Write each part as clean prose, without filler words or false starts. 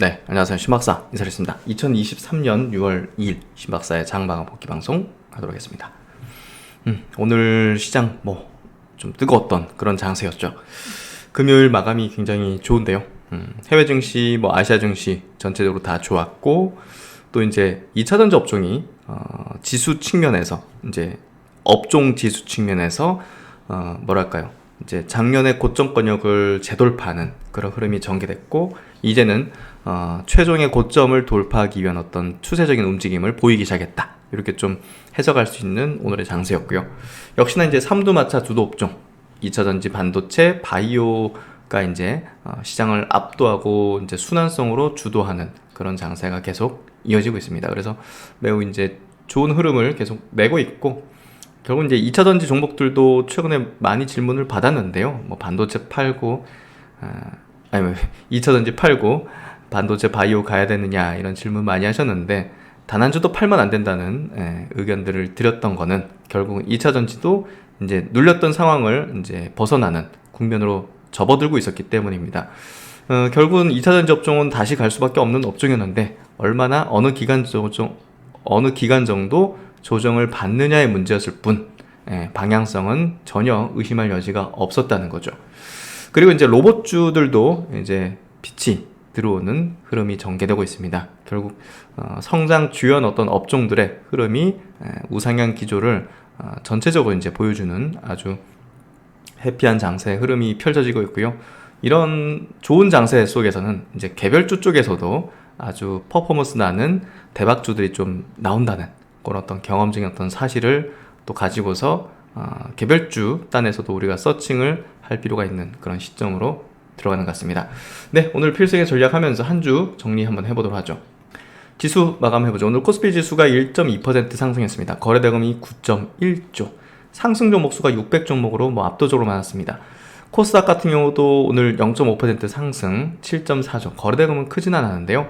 네, 안녕하세요. 신박사 인사드리겠습니다. 2023년 6월 2일 신박사의 장방한 복귀 방송 하도록 하겠습니다. 오늘 시장 좀 뜨거웠던 그런 장세였죠. 금요일 마감이 굉장히 좋은데요. 해외 증시, 아시아 증시 전체적으로 다 좋았고, 또 이제 2차전지 업종이 지수 측면에서 이제 업종 지수 측면에서 뭐랄까요? 이제 작년의 고점권역을 재돌파하는 그런 흐름이 전개됐고, 이제는 최종의 고점을 돌파하기 위한 어떤 추세적인 움직임을 보이기 시작했다. 이렇게 좀 해석할 수 있는 오늘의 장세였고요. 역시나 이제 삼두마차 주도 업종, 2차전지 반도체, 바이오가 이제 시장을 압도하고 이제 순환성으로 주도하는 그런 장세가 계속 이어지고 있습니다. 그래서 매우 이제 좋은 흐름을 계속 내고 있고, 결국 이제 2차전지 종목들도 최근에 많이 질문을 받았는데요. 반도체 팔고, 2차전지 팔고 반도체 바이오 가야 되느냐 이런 질문 많이 하셨는데, 단 한 주도 팔면 안 된다는 의견들을 드렸던 거는 결국은 2차전지도 이제 눌렸던 상황을 이제 벗어나는 국면으로 접어들고 있었기 때문입니다. 결국은 2차전지 업종은 다시 갈 수밖에 없는 업종이었는데, 얼마나 어느 기간 정도 조정을 받느냐의 문제였을 뿐, 방향성은 전혀 의심할 여지가 없었다는 거죠. 그리고 이제 로봇주들도 이제 빛이 들어오는 흐름이 전개되고 있습니다. 결국 성장 주요한 어떤 업종들의 흐름이 우상향 기조를 전체적으로 이제 보여주는 아주 해피한 장세의 흐름이 펼쳐지고 있고요. 이런 좋은 장세 속에서는 이제 개별주 쪽에서도 아주 퍼포먼스 나는 대박주들이 좀 나온다는 그런 어떤 경험적인 어떤 사실을 또 가지고서 개별주 단에서도 우리가 서칭을 할 필요가 있는 그런 시점으로 들어가는 것 같습니다. 네, 오늘 필승의 전략하면서 한 주 정리 한번 해보도록 하죠. 지수 마감해보죠. 오늘 코스피 지수가 1.2% 상승했습니다. 거래대금이 9.1조, 상승 종목 수가 600종목으로 압도적으로 많았습니다. 코스닥 같은 경우도 오늘 0.5% 상승, 7.4조, 거래대금은 크진 않았는데요.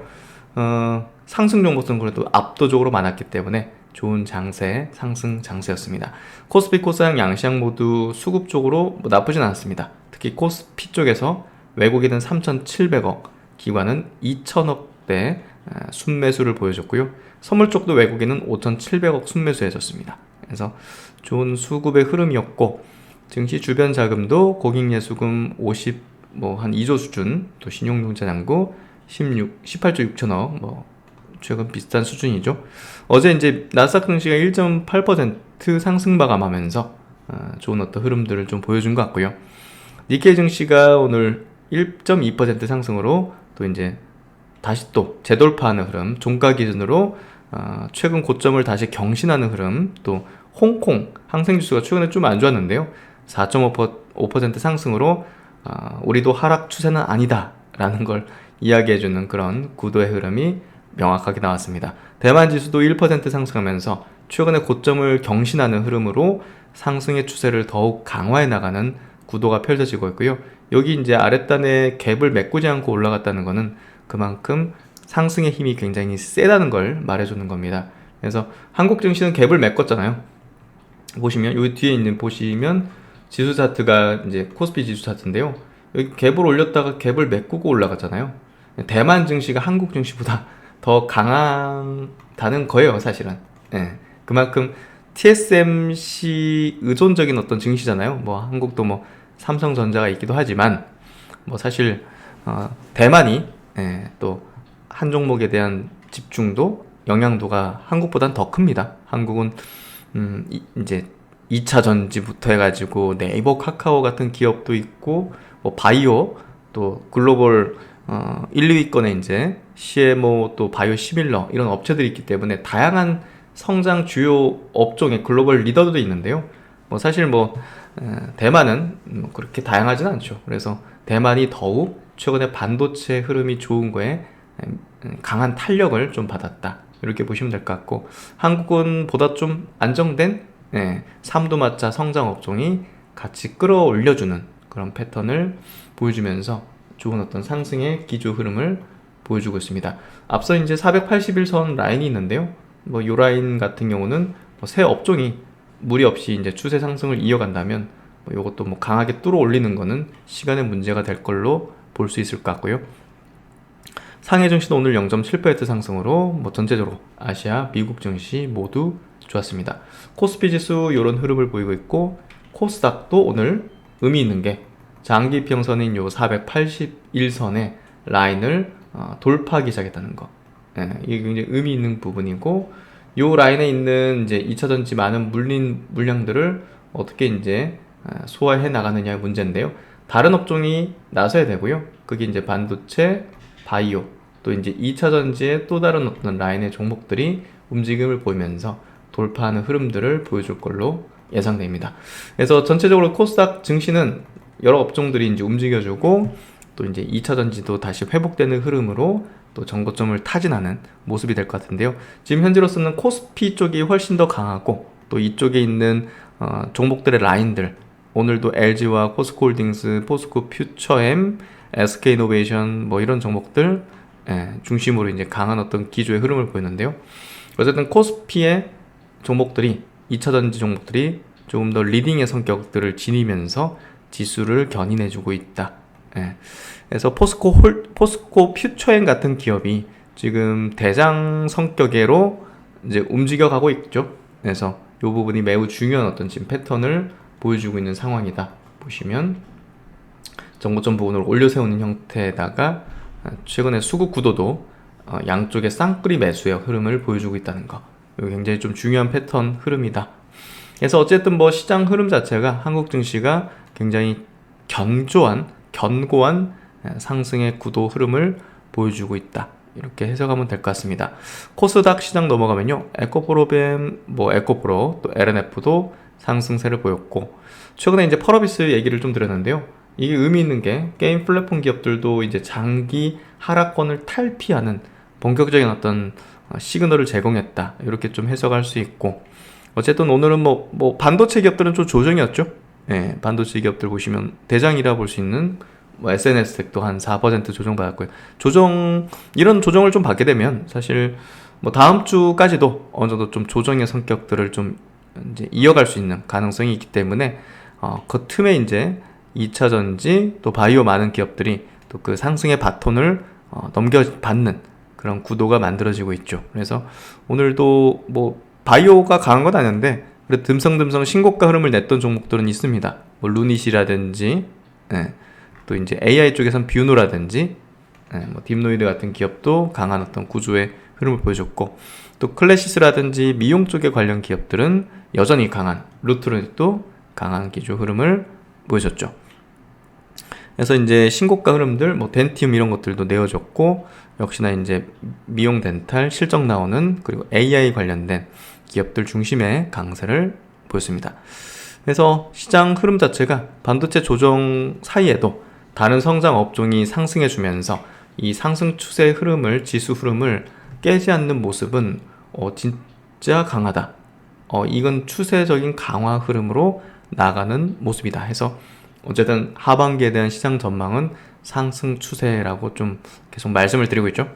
상승 종목은 그래도 압도적으로 많았기 때문에 좋은 장세, 상승 장세였습니다. 코스피, 코스닥, 양시장 모두 수급 쪽으로 나쁘진 않았습니다. 특히 코스피 쪽에서 외국인은 3,700억, 기관은 2,000억대 순매수를 보여줬고요. 선물 쪽도 외국인은 5,700억 순매수해줬습니다. 그래서 좋은 수급의 흐름이었고, 증시 주변 자금도 고객예수금 한 2조 수준, 또 신용융자 잔고 18조 6천억, 최근 비슷한 수준이죠. 어제 이제 나스닥 증시가 1.8% 상승 마감하면서 좋은 어떤 흐름들을 좀 보여준 것 같고요. 니케이 증시가 오늘 1.2% 상승으로 또 이제 다시 또 재돌파하는 흐름, 종가 기준으로 최근 고점을 다시 경신하는 흐름, 또 홍콩 항생지수가 최근에 좀 안 좋았는데요. 4.5% 상승으로 우리도 하락 추세는 아니다 라는 걸 이야기해주는 그런 구도의 흐름이 명확하게 나왔습니다. 대만 지수도 1% 상승하면서 최근에 고점을 경신하는 흐름으로 상승의 추세를 더욱 강화해 나가는 구도가 펼쳐지고 있고요. 여기 이제 아랫단에 갭을 메꾸지 않고 올라갔다는 것은 그만큼 상승의 힘이 굉장히 세다는 걸 말해주는 겁니다. 그래서 한국 증시는 갭을 메꿨잖아요. 보시면 여기 뒤에 있는 보시면 지수 차트가 이제 코스피 지수 차트인데요. 여기 갭을 올렸다가 갭을 메꾸고 올라갔잖아요. 대만 증시가 한국 증시보다 더 강하다는 거예요, 사실은. 그만큼 TSMC 의존적인 어떤 증시잖아요. 한국도 삼성전자가 있기도 하지만, 사실 대만이 또 한 종목에 대한 집중도, 영향도가 한국보단 더 큽니다. 한국은 이제 2차 전지부터 해가지고 네이버, 카카오 같은 기업도 있고, 바이오, 또 글로벌 1, 2위권에 이제 CMO, 또 바이오 시밀러 이런 업체들이 있기 때문에 다양한 성장 주요 업종의 글로벌 리더들도 있는데요. 사실 대만은 그렇게 다양하진 않죠. 그래서 대만이 더욱 최근에 반도체 흐름이 좋은 거에 강한 탄력을 좀 받았다, 이렇게 보시면 될 것 같고, 한국은 보다 좀 안정된 삼두마차 성장 업종이 같이 끌어올려주는 그런 패턴을 보여주면서 좋은 어떤 상승의 기조 흐름을 보여주고 있습니다. 앞서 이제 481선 라인이 있는데요. 이 라인 같은 경우는 새 업종이 무리 없이 이제 추세 상승을 이어간다면 이것도 강하게 뚫어 올리는 거는 시간의 문제가 될 걸로 볼 수 있을 것 같고요. 상해 증시도 오늘 0.7% 상승으로 전체적으로 아시아, 미국 증시 모두 좋았습니다. 코스피 지수 이런 흐름을 보이고 있고, 코스닥도 오늘 의미 있는 게 장기 이평선인 요 481선의 라인을 돌파하기 시작했다는 거. 예, 이게 굉장히 의미 있는 부분이고, 요 라인에 있는 이제 2차전지 많은 물량들을 어떻게 이제 소화해 나가느냐의 문제인데요. 다른 업종이 나서야 되고요. 그게 이제 반도체, 바이오, 또 이제 2차전지의 또 다른 어떤 라인의 종목들이 움직임을 보이면서 돌파하는 흐름들을 보여줄 걸로 예상됩니다. 그래서 전체적으로 코스닥 증시는 여러 업종들이 이제 움직여주고, 또 이제 2차전지도 다시 회복되는 흐름으로 또 정고점을 타진하는 모습이 될 것 같은데요. 지금 현재로서는 코스피 쪽이 훨씬 더 강하고, 또 이쪽에 있는 종목들의 라인들, 오늘도 LG와 포스코홀딩스, 포스코 퓨처엠, SK이노베이션 뭐 이런 종목들 중심으로 이제 강한 어떤 기조의 흐름을 보이는데요. 어쨌든 코스피의 종목들이, 2차전지 종목들이 조금 더 리딩의 성격들을 지니면서 지수를 견인해주고 있다. 그래서 포스코 퓨처엠 같은 기업이 지금 대장 성격으로 이제 움직여가고 있죠. 그래서 이 부분이 매우 중요한 어떤 지금 패턴을 보여주고 있는 상황이다. 보시면 정고점 부분을 올려 세우는 형태에다가 최근에 수급 구도도 양쪽의 쌍끌이 매수의 흐름을 보여주고 있다는 거. 이거 굉장히 좀 중요한 패턴 흐름이다. 그래서 어쨌든 뭐 시장 흐름 자체가 한국 증시가 굉장히 견고한 상승의 구도 흐름을 보여주고 있다. 이렇게 해석하면 될 것 같습니다. 코스닥 시장 넘어가면요, 에코프로뱀, 에코프로, 또 LNF도 상승세를 보였고, 최근에 이제 펄어비스 얘기를 좀 드렸는데요. 이게 의미 있는 게 게임 플랫폼 기업들도 이제 장기 하락권을 탈피하는 본격적인 어떤 시그널을 제공했다. 이렇게 좀 해석할 수 있고, 어쨌든 오늘은 반도체 기업들은 좀 조정이었죠. 반도체 기업들 보시면 대장이라 볼 수 있는 SNS텍도 한 4% 조정받았고요. 이런 조정을 좀 받게 되면 사실 다음 주까지도 어느 정도 좀 조정의 성격들을 좀 이제 이어갈 수 있는 가능성이 있기 때문에 그 틈에 이제 2차전지 또 바이오 많은 기업들이 또 그 상승의 바톤을 넘겨받는 그런 구도가 만들어지고 있죠. 그래서 오늘도 바이오가 강한 건 아닌데 그래도 듬성듬성 신고가 흐름을 냈던 종목들은 있습니다. 루닛이라든지 또 이제 AI 쪽에선 뷰노라든지 딥노이드 같은 기업도 강한 어떤 구조의 흐름을 보여줬고, 또 클래시스라든지 미용 쪽의 관련 기업들은 여전히 강한, 루트로닉도 강한 기조 흐름을 보여줬죠. 그래서 이제 신고가 흐름들, 덴티움 이런 것들도 내어줬고, 역시나 이제 미용 덴탈 실적 나오는, 그리고 AI 관련된 기업들 중심의 강세를 보였습니다. 그래서 시장 흐름 자체가 반도체 조정 사이에도 다른 성장 업종이 상승해주면서 이 상승 추세 흐름을, 지수 흐름을 깨지 않는 모습은 진짜 강하다. 이건 추세적인 강화 흐름으로 나가는 모습이다 해서 어쨌든 하반기에 대한 시장 전망은 상승 추세라고 좀 계속 말씀을 드리고 있죠.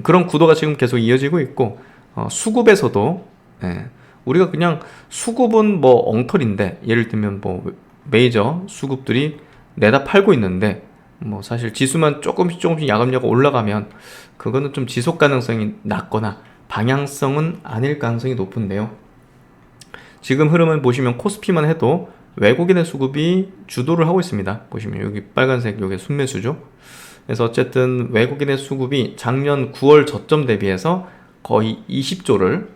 그런 구도가 지금 계속 이어지고 있고, 수급에서도 우리가 그냥 수급은 엉터리인데, 예를 들면 메이저 수급들이 내다 팔고 있는데 사실 지수만 조금씩 야금야금 올라가면 그거는 좀 지속 가능성이 낮거나 방향성은 아닐 가능성이 높은데요. 지금 흐름을 보시면 코스피만 해도 외국인의 수급이 주도를 하고 있습니다. 보시면 여기 빨간색 요게 순매수죠. 그래서 어쨌든 외국인의 수급이 작년 9월 저점 대비해서 거의 20조를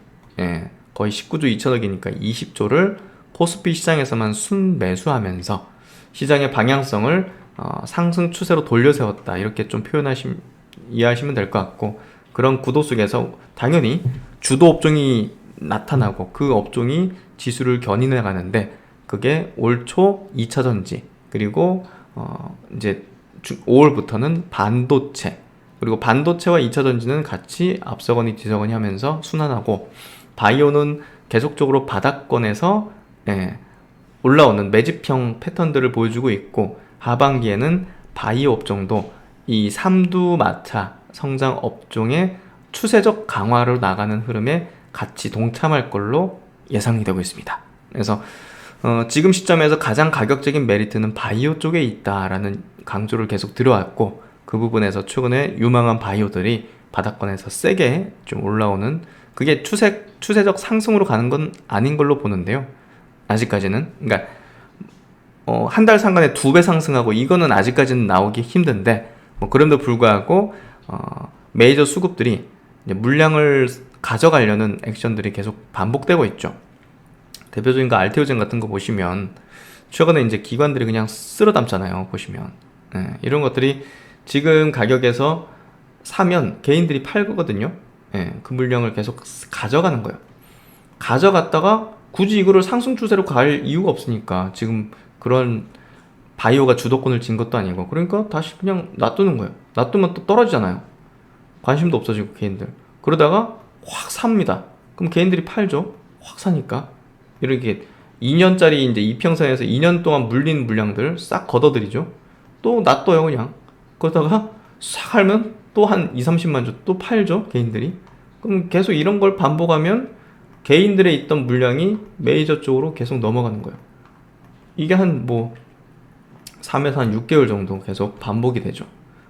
거의 19조 2천억이니까 20조를 코스피 시장에서만 순매수하면서 시장의 방향성을 상승 추세로 돌려세웠다. 이렇게 좀 이해하시면 될 것 같고, 그런 구도 속에서 당연히 주도 업종이 나타나고 그 업종이 지수를 견인해 가는데, 그게 올 초 2차전지, 그리고 이제 5월부터는 반도체, 그리고 반도체와 2차전지는 같이 앞서거니 뒤서거니 하면서 순환하고, 바이오는 계속적으로 바닥권에서 올라오는 매집형 패턴들을 보여주고 있고, 하반기에는 바이오 업종도 이 삼두마차 성장 업종의 추세적 강화로 나가는 흐름에 같이 동참할 걸로 예상이 되고 있습니다. 그래서 지금 시점에서 가장 가격적인 메리트는 바이오 쪽에 있다라는 강조를 계속 들어왔고, 그 부분에서 최근에 유망한 바이오들이 바닥권에서 세게 좀 올라오는, 그게 추세적 상승으로 가는 건 아닌 걸로 보는데요. 아직까지는. 그러니까 한 달 상간에 2배 상승하고 이거는 아직까지는 나오기 힘든데, 뭐 그럼에도 불구하고 메이저 수급들이 이제 물량을 가져가려는 액션들이 계속 반복되고 있죠. 대표적인 거 알테오젠 같은 거 보시면 최근에 이제 기관들이 그냥 쓸어 담잖아요. 보시면 이런 것들이 지금 가격에서 사면 개인들이 팔거든요. 그 물량을 계속 가져가는 거예요. 가져갔다가 굳이 이거를 상승 추세로 갈 이유가 없으니까, 지금 그런 바이오가 주도권을 쥔 것도 아니고, 그러니까 다시 그냥 놔두는 거예요. 놔두면 또 떨어지잖아요. 관심도 없어지고 개인들. 그러다가 확 삽니다. 그럼 개인들이 팔죠. 확 사니까. 이렇게 2년짜리 이제 이평선에서 2년 동안 물린 물량들 싹 걷어들이죠. 또 놔둬요 그냥. 그러다가 싹 하면 또 한 2, 30만 주 또 팔죠 개인들이. 그럼 계속 이런 걸 반복하면 개인들의 있던 물량이 메이저 쪽으로 계속 넘어가는 거예요. 이게 한 3에서 한 6개월 정도 계속 반복이 되죠.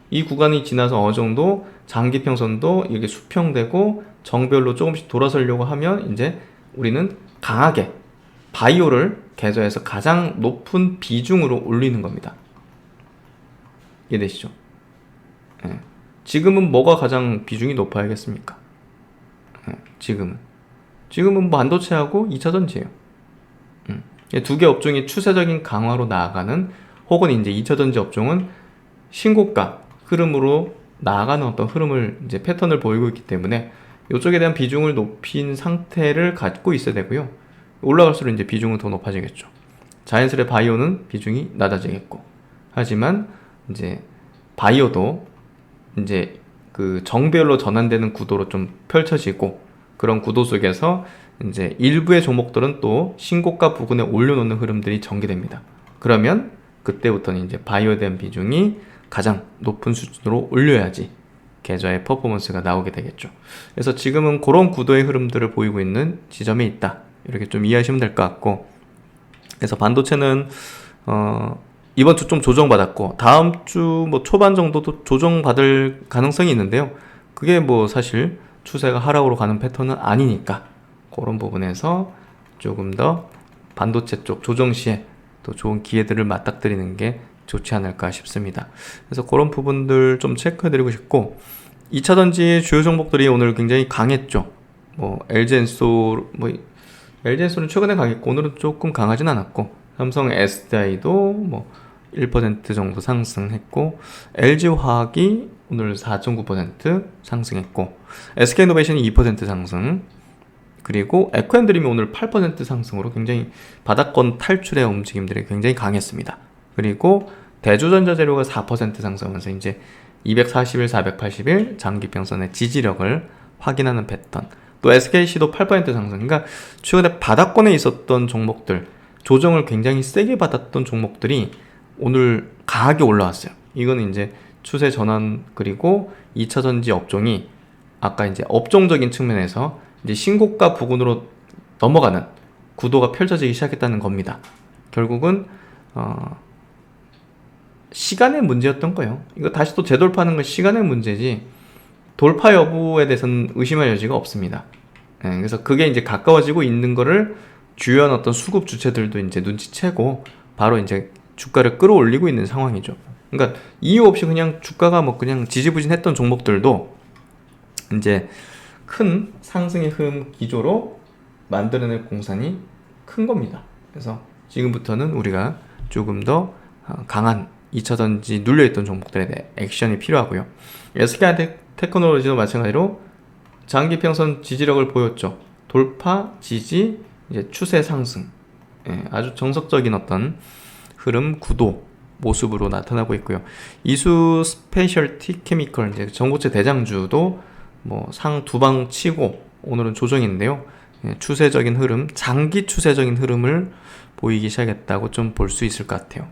이 구간이 지나서 어느 정도 장기평선도 이렇게 수평되고 정별로 조금씩 돌아서려고 하면 이제 우리는 강하게 바이오를 계좌에서 가장 높은 비중으로 올리는 겁니다. 이해되시죠? 지금은 뭐가 가장 비중이 높아야겠습니까? 지금은 반도체하고 2차전지예요. 두 개 업종이 추세적인 강화로 나아가는, 혹은 이제 2차전지 업종은 신고가 흐름으로 나아가는 어떤 흐름을 이제 패턴을 보이고 있기 때문에 이쪽에 대한 비중을 높인 상태를 갖고 있어야 되고요. 올라갈수록 이제 비중은 더 높아지겠죠. 자연스레 바이오는 비중이 낮아지겠고, 하지만 이제 바이오도 이제 그 정배열로 전환되는 구도로 좀 펼쳐지고, 그런 구도 속에서 이제 일부의 종목들은 또 신고가 부근에 올려놓는 흐름들이 전개됩니다. 그러면 그때부터는 이제 바이오에 대한 비중이 가장 높은 수준으로 올려야지 계좌의 퍼포먼스가 나오게 되겠죠. 그래서 지금은 그런 구도의 흐름들을 보이고 있는 지점에 있다. 이렇게 좀 이해하시면 될 것 같고, 그래서 반도체는 이번 주 좀 조정받았고 다음 주 초반 정도도 조정받을 가능성이 있는데요. 그게 사실 추세가 하락으로 가는 패턴은 아니니까, 그런 부분에서 조금 더 반도체 쪽 조정 시에 또 좋은 기회들을 맞닥뜨리는 게 좋지 않을까 싶습니다. 그래서 그런 부분들 좀 체크해드리고 싶고, 2차전지 주요 종목들이 오늘 굉장히 강했죠. LG엔솔, LG엔솔은 최근에 강했고 오늘은 조금 강하진 않았고, 삼성 SDI도 1% 정도 상승했고, LG화학이 오늘 4.9% 상승했고, SK이노베이션이 2% 상승, 그리고 에코앤드림이 오늘 8% 상승으로 굉장히 바닥권 탈출의 움직임들이 굉장히 강했습니다. 그리고 대주전자재료가 4% 상승하면서 이제 241, 481 장기평선의 지지력을 확인하는 패턴. 또 SKC도 8% 상승. 그러니까 최근에 바닥권에 있었던 종목들, 조정을 굉장히 세게 받았던 종목들이 오늘 강하게 올라왔어요. 이거는 이제 추세 전환, 그리고 2차전지 업종이 아까 이제 업종적인 측면에서 이제 신고가 부근으로 넘어가는 구도가 펼쳐지기 시작했다는 겁니다. 결국은 시간의 문제였던 거예요. 이거 다시 또 재돌파하는 건 시간의 문제지 돌파 여부에 대해서는 의심할 여지가 없습니다. 그래서 그게 이제 가까워지고 있는 거를 주요한 어떤 수급 주체들도 이제 눈치채고 바로 이제 주가를 끌어올리고 있는 상황이죠. 그러니까 이유 없이 그냥 주가가 그냥 지지부진했던 종목들도 이제 큰 상승의 흐름 기조로 만들어낼 공산이 큰 겁니다. 그래서 지금부터는 우리가 조금 더 강한 2차전지 눌려있던 종목들에 대해 액션이 필요하고요. SK하이테크놀로지도 마찬가지로 장기평선 지지력을 보였죠. 돌파, 지지, 이제 추세 상승, 아주 정석적인 어떤 흐름, 구도, 모습으로 나타나고 있고요. 이수 스페셜티 케미컬, 이제 전고체 대장주도 상 두 방 치고 오늘은 조정인데요. 추세적인 흐름, 장기 추세적인 흐름을 보이기 시작했다고 좀 볼 수 있을 것 같아요.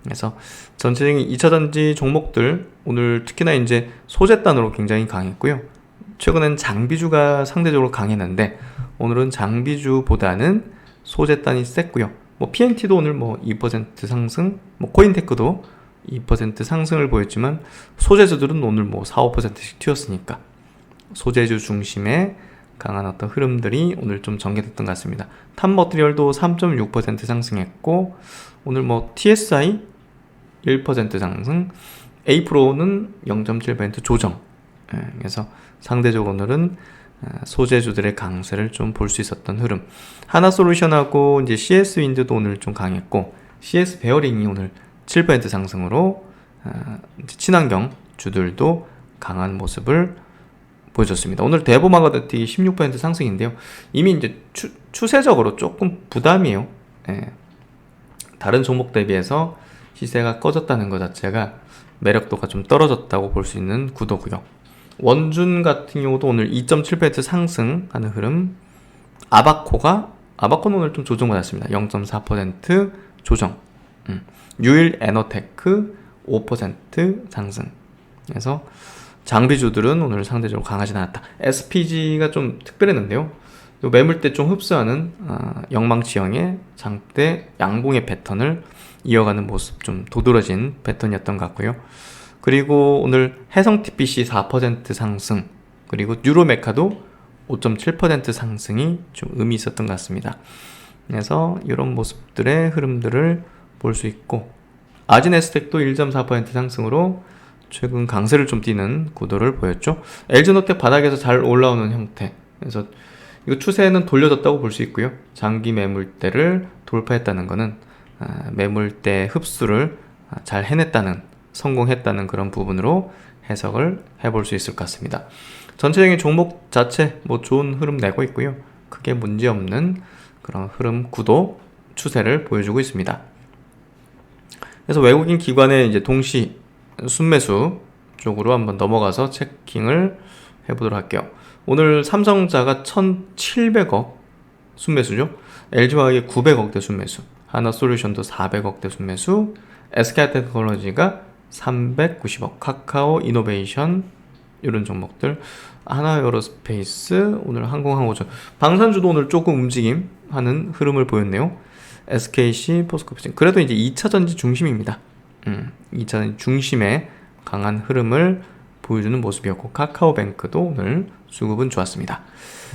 그래서 전체적인 2차전지 종목들 오늘 특히나 이제 소재단으로 굉장히 강했고요. 최근엔 장비주가 상대적으로 강했는데 오늘은 장비주보다는 소재단이 셌고요. PNT도 오늘 2% 상승, 코인테크도 2% 상승을 보였지만 소재주들은 오늘 뭐 4, 5%씩 튀었으니까 소재주 중심의 강한 어떤 흐름들이 오늘 좀 전개됐던 것 같습니다. 탑 머티리얼도 3.6% 상승했고 오늘 뭐 TSI 1% 상승, A프로는 0.7% 조정. 그래서 상대적으로 오늘은 소재주들의 강세를 좀 볼 수 있었던 흐름. 하나솔루션하고 이제 CS 윈드도 오늘 좀 강했고 CS 베어링이 오늘 7% 상승으로 친환경 주들도 강한 모습을 보여줬습니다. 오늘 대보마가드티 16% 상승인데요. 이미 이제 추세적으로 조금 부담이에요. 다른 종목 대비해서 시세가 꺼졌다는 것 자체가 매력도가 좀 떨어졌다고 볼 수 있는 구도고요. 원준 같은 경우도 오늘 2.7% 상승하는 흐름. 아바코는 오늘 좀 조정받았습니다. 0.4% 조정. 유일 에너테크 5% 상승. 그래서 장비주들은 오늘 상대적으로 강하진 않았다. SPG가 좀 특별했는데요. 매물대 좀 흡수하는 영망치형의 장대 양봉의 패턴을 이어가는 모습, 좀 도드라진 패턴이었던 것 같고요. 그리고 오늘 해성 TPC 4% 상승, 그리고 유로메카도 5.7% 상승이 좀 의미 있었던 것 같습니다. 그래서 이런 모습들의 흐름들을 볼 수 있고, 아진에스텍도 1.4% 상승으로 최근 강세를 좀 띠는 구도를 보였죠. LG노텍 바닥에서 잘 올라오는 형태. 그래서 이거 추세는 돌려졌다고 볼 수 있고요. 장기 매물대를 돌파했다는 것은 매물대 흡수를 잘 해냈다는, 성공했다는 그런 부분으로 해석을 해볼 수 있을 것 같습니다. 전체적인 종목 자체 뭐 좋은 흐름 내고 있고요. 크게 문제없는 그런 흐름, 구도, 추세를 보여주고 있습니다. 그래서 외국인 기관의 이제 동시 순매수 쪽으로 한번 넘어가서 체킹을 해보도록 할게요. 오늘 삼성자가 1,700억 순매수죠. LG화학이 900억대 순매수, 하나솔루션도 400억대 순매수, SK테크놀로지가 390억, 카카오 이노베이션 이런 종목들, 하나에어로스페이스, 오늘 항공항공전, 방산주도 오늘 조금 움직임 하는 흐름을 보였네요. SKC, 포스코프진, 그래도 이제 2차전지 중심입니다. 2차전지 중심의 강한 흐름을 보여주는 모습이었고, 카카오뱅크도 오늘 수급은 좋았습니다.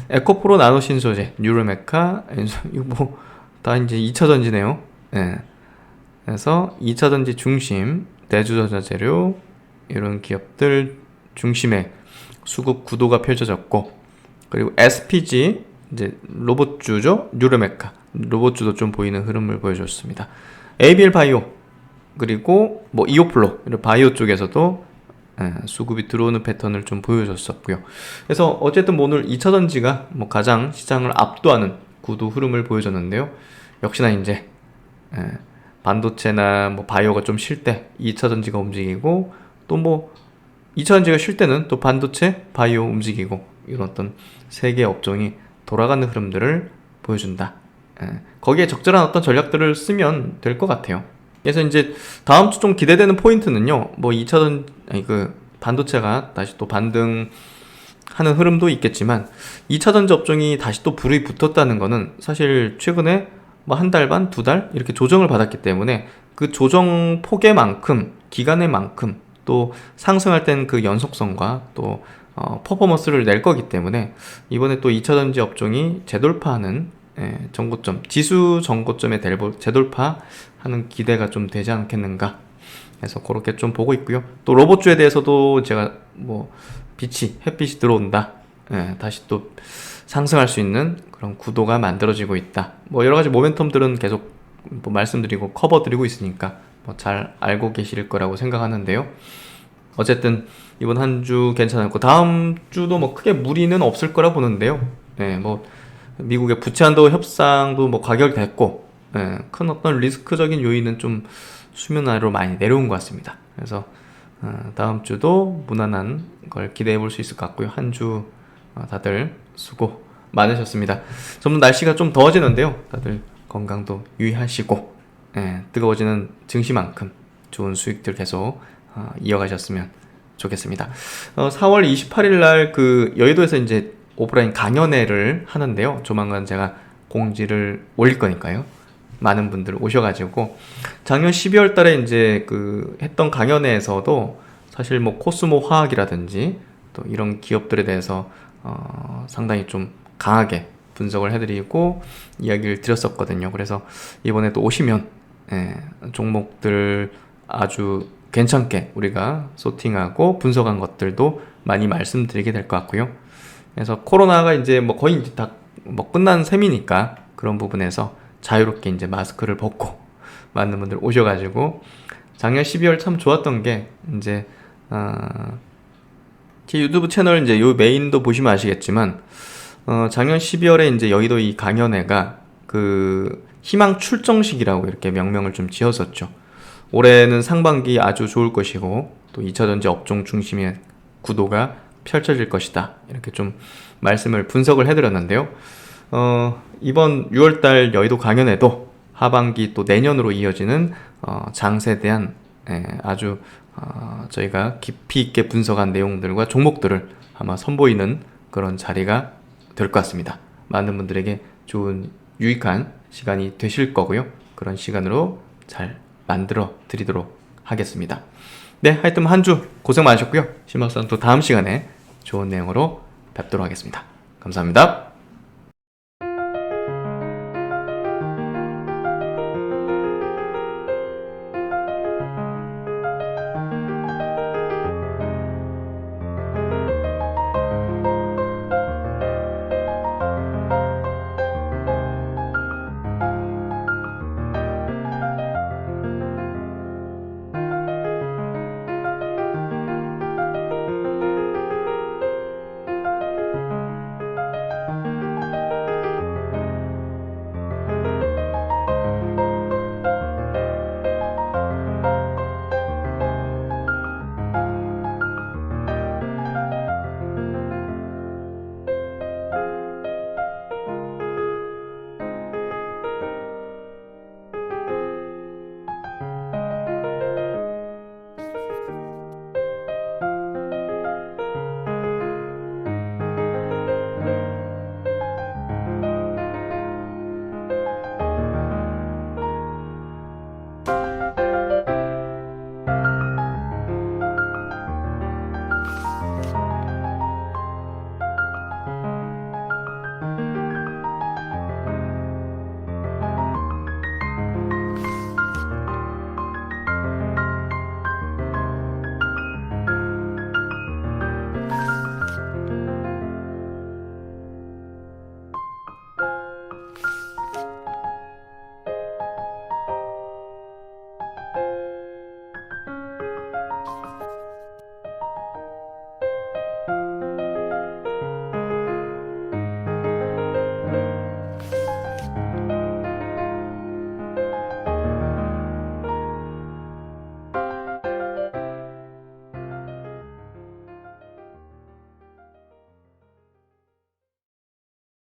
에코프로, 나노신소재, 뉴로메카, 이거 뭐 다 이제 2차전지네요. 그래서 2차전지 중심, 대주전자재료 이런 기업들 중심의 수급 구도가 펼쳐졌고, 그리고 SPG 이제 로봇주죠. 뉴로메카 로봇주도 좀 보이는 흐름을 보여줬습니다. ABL 바이오, 그리고 뭐 이오플로 이런 바이오 쪽에서도 수급이 들어오는 패턴을 좀 보여줬었고요. 그래서 어쨌든 뭐 오늘 2차전지가 뭐 가장 시장을 압도하는 구도 흐름을 보여줬는데요. 역시나 이제 반도체나 뭐 바이오가 좀 쉴 때 2차전지가 움직이고, 또 뭐 2차전지가 쉴 때는 또 반도체, 바이오 움직이고, 이런 어떤 세 개의 업종이 돌아가는 흐름들을 보여준다. 거기에 적절한 어떤 전략들을 쓰면 될 것 같아요. 그래서 이제 다음 주 좀 기대되는 포인트는요, 뭐 반도체가 다시 또 반등하는 흐름도 있겠지만, 2차전지 업종이 다시 또 불이 붙었다는 거는 사실 최근에 뭐 한 달 반, 두 달 이렇게 조정을 받았기 때문에 그 조정 폭의만큼, 기간의만큼 또 상승할 땐 그 연속성과 또 퍼포먼스를 낼 거기 때문에 이번에 또 2차전지 업종이 재돌파하는 정고점, 지수 정고점에 재돌파하는 기대가 좀 되지 않겠는가, 그래서 그렇게 좀 보고 있고요. 또 로봇주에 대해서도 제가 뭐 햇빛이 들어온다, 다시 또 상승할 수 있는 그런 구도가 만들어지고 있다, 뭐 여러가지 모멘텀들은 계속 뭐 말씀드리고 커버드리고 있으니까 뭐 잘 알고 계실 거라고 생각하는데요. 어쨌든 이번 한 주 괜찮았고, 다음 주도 뭐 크게 무리는 없을 거라 보는데요. 뭐 미국의 부채 한도 협상도 뭐 가결됐고, 큰 어떤 리스크적인 요인은 좀 수면 아래로 많이 내려온 것 같습니다. 그래서 다음 주도 무난한 걸 기대해 볼 수 있을 것 같고요. 한 주 다들 수고 많으셨습니다. 점점 날씨가 좀 더워지는데요. 다들 건강도 유의하시고, 뜨거워지는 증시만큼 좋은 수익들 계속 이어가셨으면 좋겠습니다. 4월 28일 날 그 여의도에서 이제 오프라인 강연회를 하는데요. 조만간 제가 공지를 올릴 거니까요. 많은 분들 오셔가지고 작년 12월 달에 이제 그 했던 강연회에서도 사실 뭐 코스모 화학이라든지 또 이런 기업들에 대해서 상당히 좀 강하게 분석을 해드리고 이야기를 드렸었거든요. 그래서 이번에 또 오시면 종목들 아주 괜찮게 우리가 소팅하고 분석한 것들도 많이 말씀드리게 될 것 같고요. 그래서 코로나가 이제 뭐 거의 이제 다 뭐 끝난 셈이니까 그런 부분에서 자유롭게 이제 마스크를 벗고 많은 분들 오셔가지고 작년 12월 참 좋았던 게 이제 제 유튜브 채널 이제 요 메인도 보시면 아시겠지만 작년 12월에 이제 여의도 이 강연회가 그 희망 출정식이라고 이렇게 명명을 좀 지었었죠. 올해는 상반기 아주 좋을 것이고 또 2차전지 업종 중심의 구도가 펼쳐질 것이다. 이렇게 좀 말씀을 분석을 해드렸는데요. 이번 6월달 여의도 강연회도 하반기 또 내년으로 이어지는 장세에 대한 아주 저희가 깊이 있게 분석한 내용들과 종목들을 아마 선보이는 그런 자리가 될 것 같습니다. 많은 분들에게 좋은 유익한 시간이 되실 거고요. 그런 시간으로 잘 만들어 드리도록 하겠습니다. 네, 하여튼 한 주 고생 많으셨고요. 신박사는 또 다음 시간에 좋은 내용으로 뵙도록 하겠습니다. 감사합니다.